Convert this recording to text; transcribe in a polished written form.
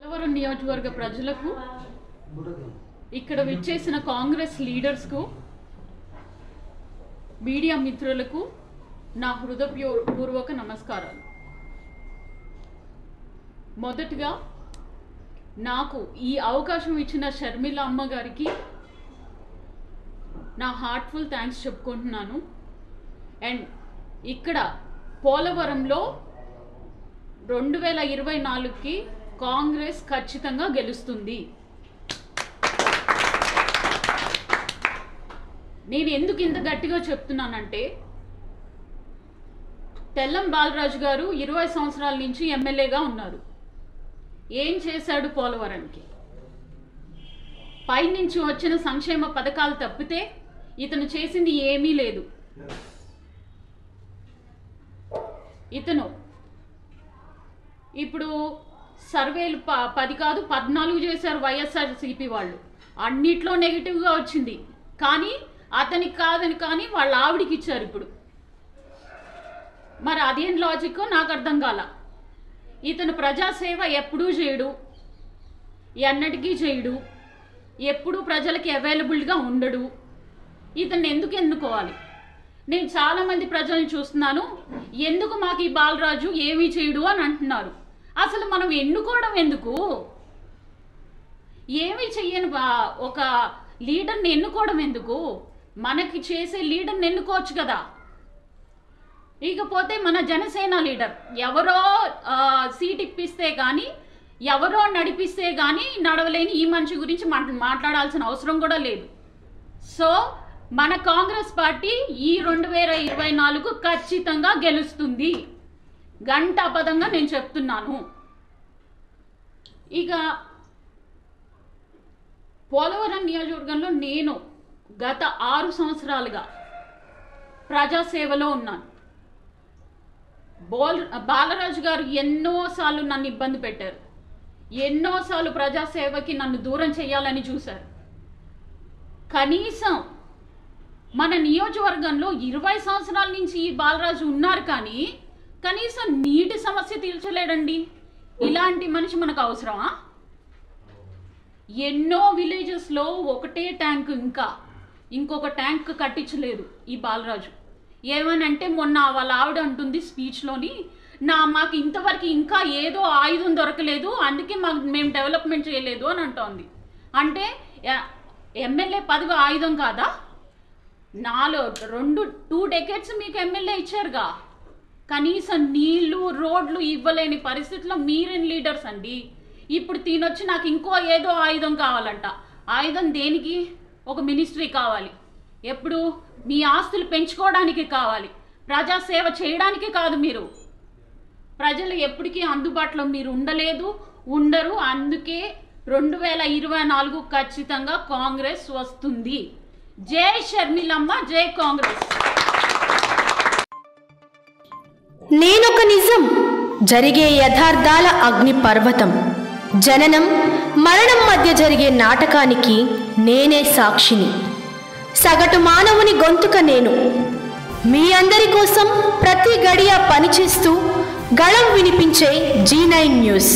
పోలవరం నియోజకవర్గ ప్రజలకు ఇక్కడ విచ్చేసిన కాంగ్రెస్ లీడర్స్ కు మీడియా మిత్రులకు నా హృదయపూర్వక నమస్కారాలు. మొదటగా నాకు ఈ అవకాశం ఇచ్చిన షర్మిల అమ్మ గారికి నా హార్ట్ఫుల్ థ్యాంక్స్ చెప్పుకుంటున్నాను. అండ్ ఇక్కడ పోలవరంలో 2024కి కాంగ్రెస్ ఖచ్చితంగా గెలుస్తుంది. నేను ఎందుకు ఇంత గట్టిగా చెప్తున్నానంటే, తెల్లం బాలరాజు గారు 20 సంవత్సరాల నుంచి ఎమ్మెల్యేగా ఉన్నారు. ఏం చేశాడు పోలవరానికి? పైనుంచి వచ్చిన సంక్షేమ పథకాలు తప్పితే ఇతను చేసింది ఏమీ లేదు. ఇతను ఇప్పుడు సర్వేలు 10 కాదు 14 చేశారు వైఎస్ఆర్సీపీ వాళ్ళు. అన్నిట్లో నెగిటివ్గా వచ్చింది, కానీ అతనికి కాదని కానీ వాళ్ళ ఆవిడికి ఇచ్చారు. ఇప్పుడు మరి అదేం లాజిక్ నాకు అర్థం కాల. ఇతను ప్రజాసేవ ఎప్పుడూ చేయడు, ఎన్నటికీ చేయడు, ఎప్పుడూ ప్రజలకి అవైలబుల్గా ఉండడు. ఇతన్ని ఎందుకు ఎన్నుకోవాలి? నేను చాలామంది ప్రజల్ని చూస్తున్నాను, ఎందుకు మాకు ఈ బాలరాజు ఏమీ చేయడు అని అంటున్నారు. అసలు మనం ఎన్నుకోవడం ఎందుకు? ఏమీ చెయ్యని ఒక లీడర్ని ఎన్నుకోవడం ఎందుకు? మనకి చేసే లీడర్ని ఎన్నుకోవచ్చు కదా. ఇకపోతే మన జనసేన లీడర్ ఎవరో సీట్ ఇప్పిస్తే కానీ, ఎవరో నడిపిస్తే కానీ నడవలేని ఈ మనిషి గురించి మాట్లాడాల్సిన అవసరం కూడా లేదు. సో మన కాంగ్రెస్ పార్టీ ఈ 2024 ఖచ్చితంగా గెలుస్తుంది. గంటాపదంగా నేను చెప్తున్నాను. ఇక పోలవరం నియోజకవర్గంలో నేను గత 6 సంవత్సరాలుగా ప్రజాసేవలో ఉన్నాను. బాలరాజు గారు ఎన్నోసార్లు నన్ను ఇబ్బంది పెట్టారు, ఎన్నోసార్లు ప్రజాసేవకి నన్ను దూరం చేయాలని చూశారు. కనీసం మన నియోజకవర్గంలో 20 సంవత్సరాల నుంచి ఈ బాలరాజు ఉన్నారు, కానీ కనీసం నీటి సమస్య తీర్చలేడండి. ఇలాంటి మనిషి మనకు అవసరమా? ఎన్నో విలేజెస్లో ఒకటే ట్యాంక్, ఇంకొక ట్యాంక్ కట్టించలేదు ఈ బాలరాజు. ఏమనంటే మొన్న వాళ్ళ ఆవిడ అంటుంది స్పీచ్లోని, మాకు ఇంతవరకు ఇంకా ఏదో ఆయుధం దొరకలేదు, అందుకే మేము డెవలప్మెంట్ చేయలేదు అని అంటోంది. అంటే ఎమ్మెల్యే పదవి ఆయుధం కాదా? 2 డెకేడ్స్ మీకు ఎమ్మెల్యే ఇచ్చారుగా, కనీసం నీళ్లు రోడ్లు ఇవ్వలేని పరిస్థితిలో మీరేం లీడర్స్ అండి? ఇప్పుడు తినొచ్చి నాకు ఇంకో ఏదో ఆయుధం కావాలంట. ఆయుధం దేనికి? ఒక మినిస్ట్రీ కావాలి. ఎప్పుడు? మీ ఆస్తులు పెంచుకోవడానికి కావాలి, ప్రజాసేవ చేయడానికి కాదు. మీరు ప్రజలు ఎప్పటికీ అందుబాటులో మీరు ఉండలేదు, ఉండరు. అందుకే 2024 ఖచ్చితంగా కాంగ్రెస్ వస్తుంది. జై షర్మిలమ్మ, జై కాంగ్రెస్. నేనొక నిజం, జరిగే యథార్థాల అగ్ని పర్వతం. జననం మరణం మధ్య జరిగే నాటకానికి నేనే సాక్షిని. సగటు మానవుని గొంతుక నేను. మీ అందరి కోసం ప్రతి గడియ పనిచేస్తూ గళం వినిపించే G9 న్యూస్.